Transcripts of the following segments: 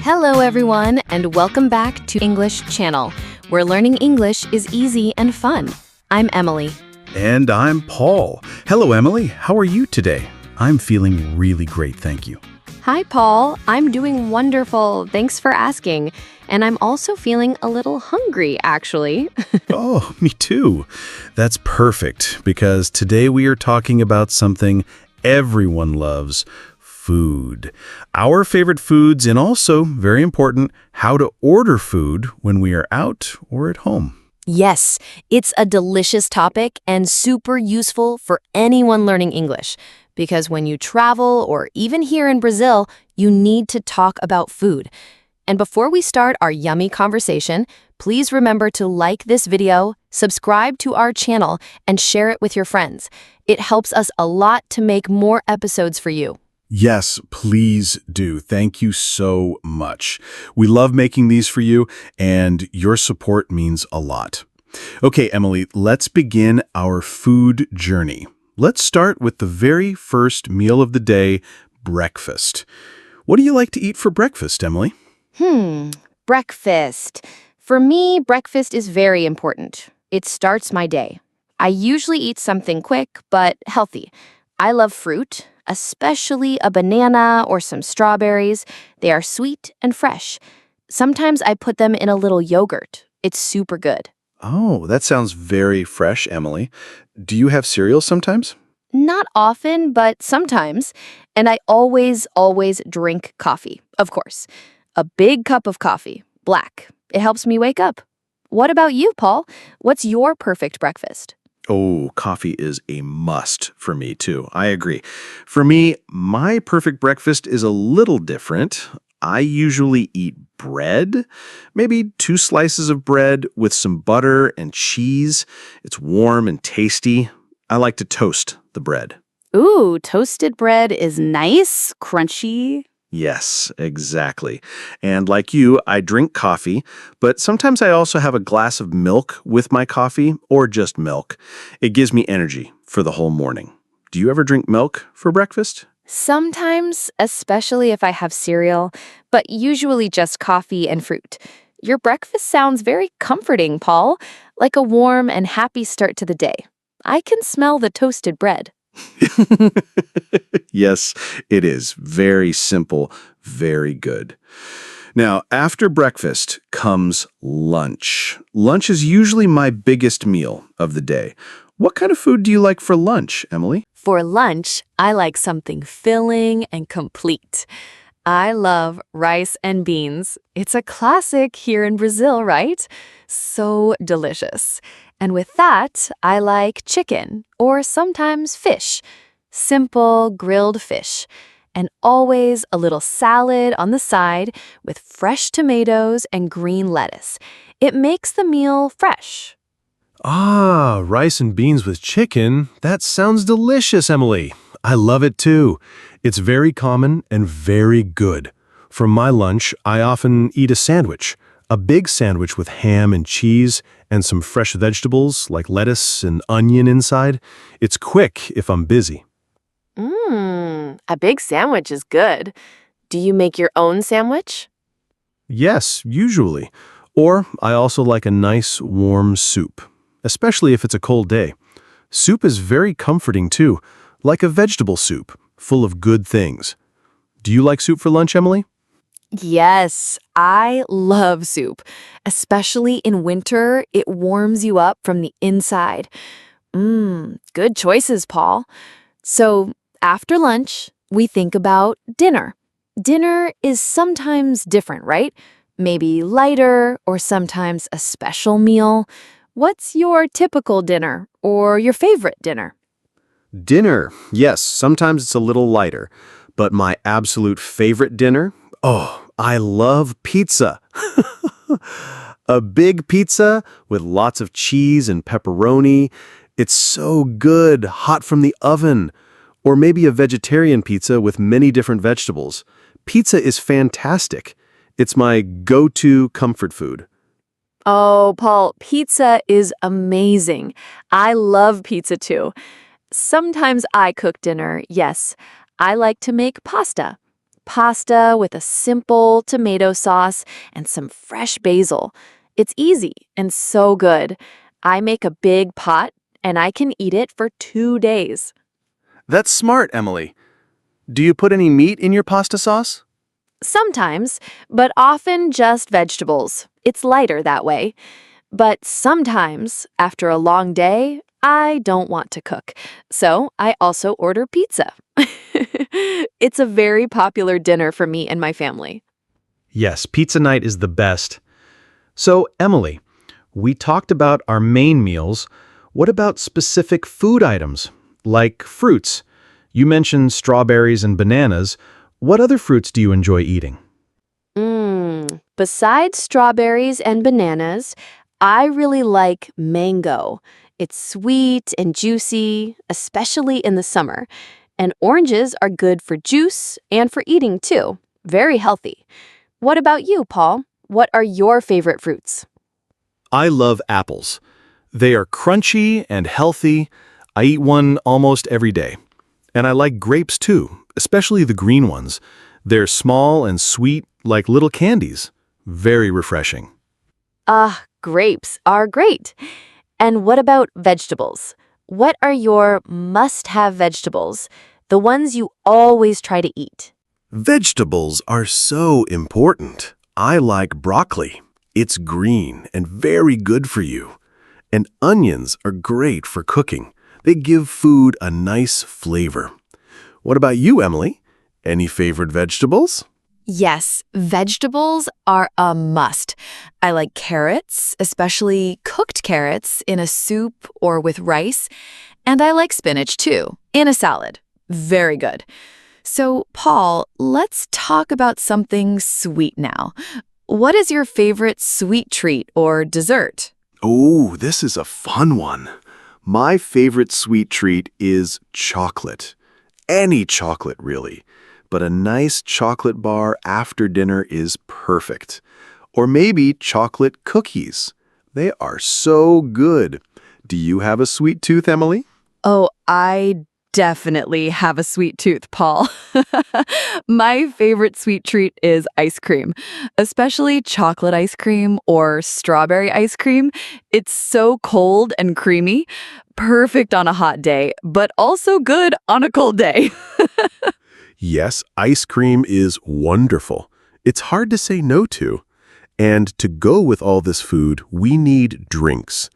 Hello everyone, and welcome back to English Channel, where learning English is easy and fun. I'm Emily. And I'm Paul. Hello, Emily. How are you today? I'm feeling really great, thank you. Hi Paul, I'm doing wonderful. Thanks for asking. And I'm also feeling a little hungry, actually. Oh, me too. That's perfect, because today we are talking about something everyone loves: food. Our favorite foods, and also, very important, how to order food when we are out or at home. Yes, it's a delicious topic and super useful for anyone learning English. Because when you travel, or even here in Brazil, you need to talk about food. And before we start our yummy conversation, please remember to like this video, subscribe to our channel, and share it with your friends. It helps us a lot to make more episodes for you. Yes, please do. Thank you so much. We love making these for you, and your support means a lot. Okay, Emily, let's begin our food journey. Let's start with the very first meal of the day, breakfast. What do you like to eat for breakfast, Emily? Breakfast. For me, breakfast is very important. It starts my day. I usually eat something quick but healthy. I love fruit, especially a banana or some strawberries. They are sweet and fresh. Sometimes I put them in a little yogurt. It's super good. Oh, that sounds very fresh, Emily. Do you have cereal sometimes? Not often, but sometimes. And I always drink coffee, of course. A big cup of coffee, black. It helps me wake up. What about you, Paul? What's your perfect breakfast? Oh, coffee is a must for me, too. I agree. For me, my perfect breakfast is a little different. I usually eat bread, maybe 2 slices of bread with some butter and cheese. It's warm and tasty. I like to toast the bread. Ooh, toasted bread is nice, crunchy. Yes, exactly. And like you, I drink coffee, but sometimes I also have a glass of milk with my coffee, or just milk. It gives me energy for the whole morning. Do you ever drink milk for breakfast? Sometimes, especially if I have cereal, but usually just coffee and fruit. Your breakfast sounds very comforting, Paul, like a warm and happy start to the day. I can smell the toasted bread. Yes, it is. Very simple, very good. Now, after breakfast comes lunch. Lunch is usually my biggest meal of the day. What kind of food do you like for lunch, Emily? For lunch, I like something filling and complete. I love rice and beans. It's a classic here in Brazil, right? So delicious. And with that, I like chicken or sometimes fish. Simple grilled fish. And always a little salad on the side with fresh tomatoes and green lettuce. It makes the meal fresh. Ah, rice and beans with chicken. That sounds delicious, Emily. I love it too. It's very common and very good. For my lunch, I often eat a sandwich. A big sandwich with ham and cheese and some fresh vegetables like lettuce and onion inside. It's quick if I'm busy. A big sandwich is good. Do you make your own sandwich? Yes, usually. Or I also like a nice warm soup, especially if it's a cold day. Soup is very comforting too, like a vegetable soup, full of good things. Do you like soup for lunch, Emily? Yes, I love soup. Especially in winter, it warms you up from the inside. Good choices, Paul. So, after lunch, we think about dinner. Dinner is sometimes different, right? Maybe lighter or sometimes a special meal. What's your typical dinner or your favorite dinner? Dinner. Yes, sometimes it's a little lighter. But my absolute favorite dinner? Oh, I love pizza. A big pizza with lots of cheese and pepperoni. It's so good, hot from the oven. Or maybe a vegetarian pizza with many different vegetables. Pizza is fantastic. It's my go-to comfort food. Oh, Paul, pizza is amazing. I love pizza too. Sometimes I cook dinner, yes. I like to make pasta. pasta with a simple tomato sauce and some fresh basil. It's easy and so good. I make a big pot and I can eat it for 2 days. That's smart, Emily. Do you put any meat in your pasta sauce? Sometimes, but often just vegetables. It's lighter that way. But sometimes, after a long day, I don't want to cook. So I also order pizza. It's a very popular dinner for me and my family. Yes, pizza night is the best. So, Emily, we talked about our main meals. What about specific food items, like fruits? You mentioned strawberries and bananas. What other fruits do you enjoy eating? Besides strawberries and bananas, I really like mango. It's sweet and juicy, especially in the summer. And oranges are good for juice and for eating too. Very healthy. What about you, Paul? What are your favorite fruits? I love apples. They are crunchy and healthy. I eat one almost every day. And I like grapes too, especially the green ones. They're small and sweet, like little candies. Very refreshing. Grapes are great. And what about vegetables? What are your must-have vegetables? The ones you always try to eat. Vegetables are so important. I like broccoli. It's green and very good for you. And onions are great for cooking. They give food a nice flavor. What about you, Emily? Any favorite vegetables? Yes, vegetables are a must. I like carrots, especially cooked carrots in a soup or with rice. And I like spinach too, in a salad. Very good. So, Paul, let's talk about something sweet now. What is your favorite sweet treat or dessert? Oh, this is a fun one. My favorite sweet treat is chocolate. Any chocolate, really. But a nice chocolate bar after dinner is perfect. Or maybe chocolate cookies. They are so good. Do you have a sweet tooth, Emily? Oh, I definitely have a sweet tooth, Paul. My favorite sweet treat is ice cream, especially chocolate ice cream or strawberry ice cream. It's so cold and creamy, perfect on a hot day, but also good on a cold day. Yes, ice cream is wonderful. It's hard to say no to. And to go with all this food, we need drinks.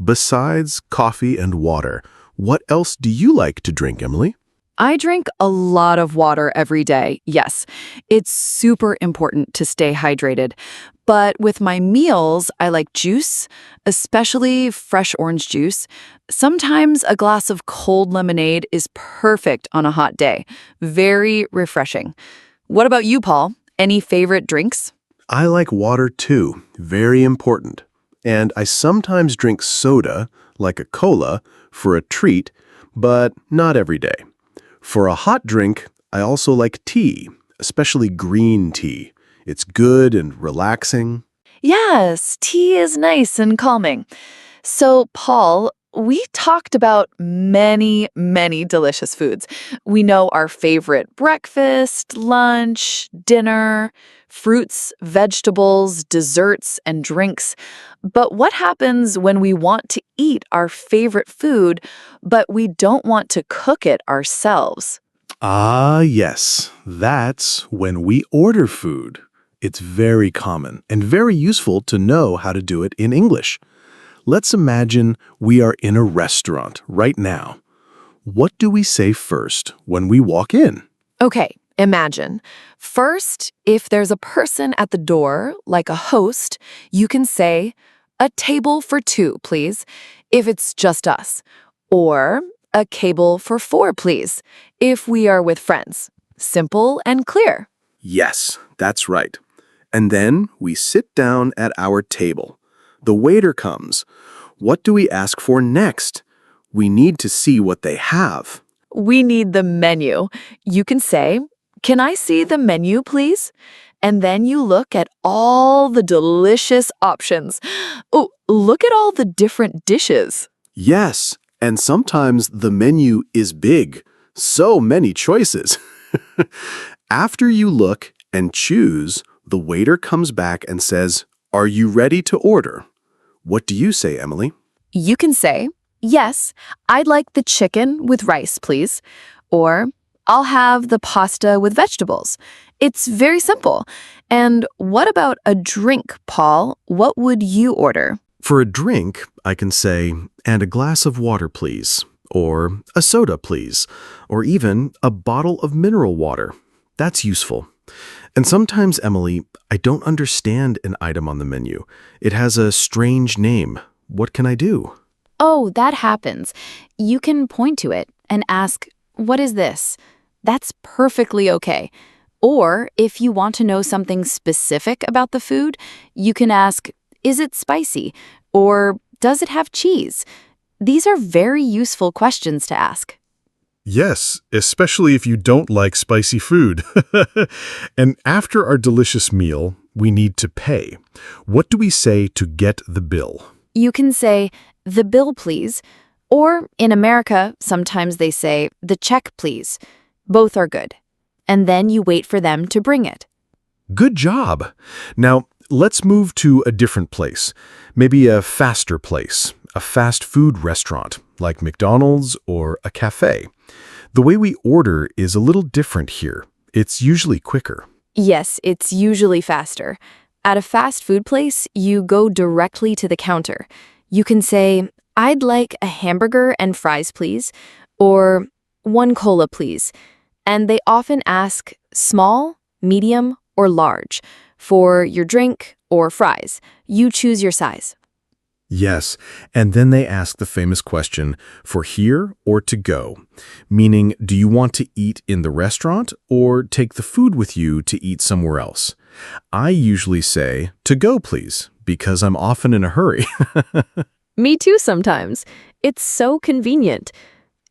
Besides coffee and water, what else do you like to drink, Emily? I drink a lot of water every day, yes. It's super important to stay hydrated. But with my meals, I like juice, especially fresh orange juice. Sometimes a glass of cold lemonade is perfect on a hot day. Very refreshing. What about you, Paul? Any favorite drinks? I like water too, very important. And I sometimes drink soda, like a cola, for a treat, but not every day. For a hot drink, I also like tea, especially green tea. It's good and relaxing. Yes, tea is nice and calming. So, Paul, we talked about many delicious foods. We know our favorite breakfast, lunch, dinner, fruits, vegetables, desserts, and drinks. But what happens when we want to eat our favorite food, but we don't want to cook it ourselves? Ah, yes. That's when we order food. It's very common and very useful to know how to do it in English. Let's imagine we are in a restaurant right now. What do we say first when we walk in? Okay, imagine. First, if there's a person at the door, like a host, you can say, "A table for two, please," if it's just us. Or, "A table for four, please," if we are with friends. Simple and clear. Yes, that's right. And then we sit down at our table. The waiter comes. What do we ask for next? We need to see what they have. We need the menu. You can say, "Can I see the menu, please?" And then you look at all the delicious options. Oh, look at all the different dishes. Yes, and sometimes the menu is big. So many choices. After you look and choose, the waiter comes back and says, "Are you ready to order?" What do you say, Emily? You can say, "Yes, I'd like the chicken with rice, please." Or, "I'll have the pasta with vegetables." It's very simple. And what about a drink, Paul? What would you order? For a drink, I can say, "And a glass of water, please." Or, "A soda, please." Or even, "A bottle of mineral water." That's useful. And sometimes, Emily, I don't understand an item on the menu. It has a strange name. What can I do? Oh, that happens. You can point to it and ask, "What is this?" That's perfectly okay. Or if you want to know something specific about the food, you can ask, "Is it spicy?" Or "Does it have cheese?" These are very useful questions to ask. Yes, especially if you don't like spicy food. And after our delicious meal, we need to pay. What do we say to get the bill? You can say, "The bill, please." Or in America, sometimes they say, "The check, please." Both are good. And then you wait for them to bring it. Good job. Now, let's move to a different place. Maybe a faster place, a fast food restaurant like McDonald's or a cafe. The way we order is a little different here. It's usually quicker. Yes, it's usually faster. At a fast food place, you go directly to the counter. You can say, "I'd like a hamburger and fries, please," or "One cola, please." And they often ask small, medium, or large for your drink or fries. You choose your size. Yes, and then they ask the famous question, for here or to go? Meaning, do you want to eat in the restaurant or take the food with you to eat somewhere else? I usually say, to go, please, because I'm often in a hurry. Me too sometimes. It's so convenient.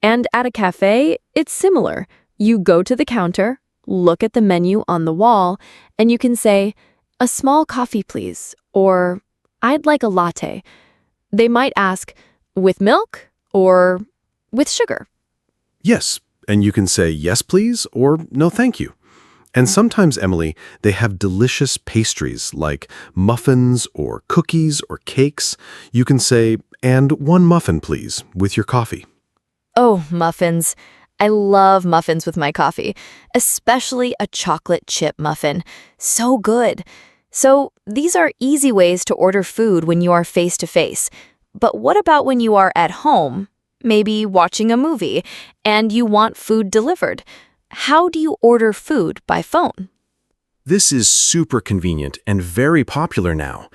And at a cafe, it's similar. You go to the counter, look at the menu on the wall, and you can say, "A small coffee, please," or "I'd like a latte." They might ask, "With milk?" or "With sugar?" Yes, and you can say, "Yes, please," or "No, thank you." And sometimes, Emily, they have delicious pastries like muffins or cookies or cakes. You can say, "And one muffin, please, with your coffee." Oh, muffins. I love muffins with my coffee, especially a chocolate chip muffin. So good. So these are easy ways to order food when you are face to face. But what about when you are at home, maybe watching a movie, and you want food delivered? How do you order food by phone? This is super convenient and very popular now.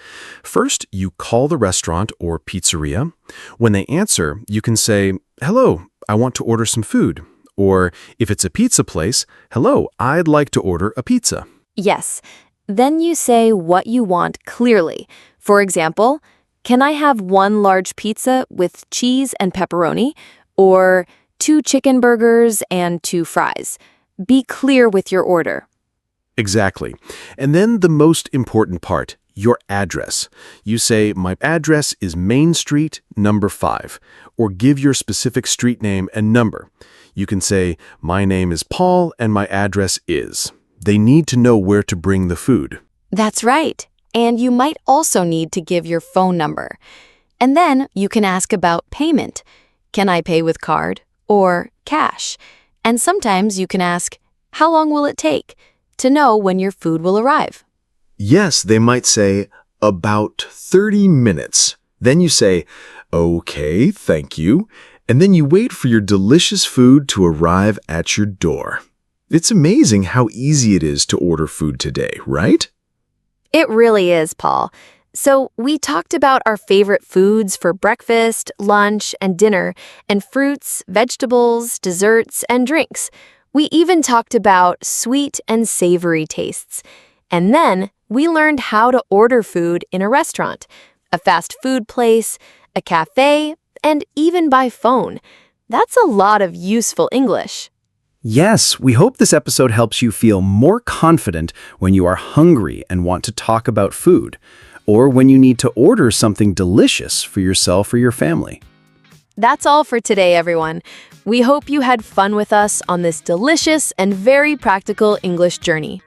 First, you call the restaurant or pizzeria. When they answer, you can say, "Hello, I want to order some food." Or if it's a pizza place, "Hello, I'd like to order a pizza." Yes. Then you say what you want clearly. For example, "Can I have one large pizza with cheese and pepperoni?" Or "2 chicken burgers and 2 fries?" Be clear with your order. Exactly. And then the most important part, your address. You say, "My address is Main Street, number 5," or give your specific street name and number. You can say, "My name is Paul and my address is." They need to know where to bring the food. That's right. And you might also need to give your phone number. And then you can ask about payment. "Can I pay with card?" or "cash?" And sometimes you can ask, "How long will it take?" to know when your food will arrive. Yes, they might say, "About 30 minutes." Then you say, "Okay, thank you." And then you wait for your delicious food to arrive at your door. It's amazing how easy it is to order food today, right? It really is, Paul. So we talked about our favorite foods for breakfast, lunch, and dinner, and fruits, vegetables, desserts, and drinks. We even talked about sweet and savory tastes. And then we learned how to order food in a restaurant, a fast food place, a cafe, and even by phone. That's a lot of useful English. Yes, we hope this episode helps you feel more confident when you are hungry and want to talk about food, or when you need to order something delicious for yourself or your family. That's all for today, everyone. We hope you had fun with us on this delicious and very practical English journey.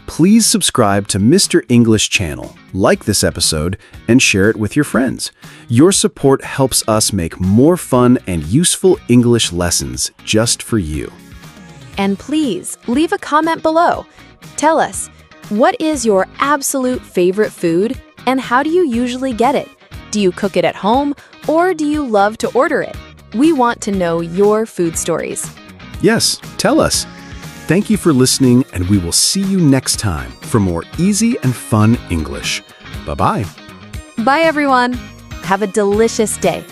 Please subscribe to Mr. English channel, like this episode, and share it with your friends. Your support helps us make more fun and useful English lessons just for you. And please leave a comment below. Tell us, what is your absolute favorite food and how do you usually get it? Do you cook it at home or do you love to order it? We want to know your food stories. Yes, tell us. Thank you for listening, and we will see you next time for more easy and fun English. Bye-bye. Bye, everyone. Have a delicious day.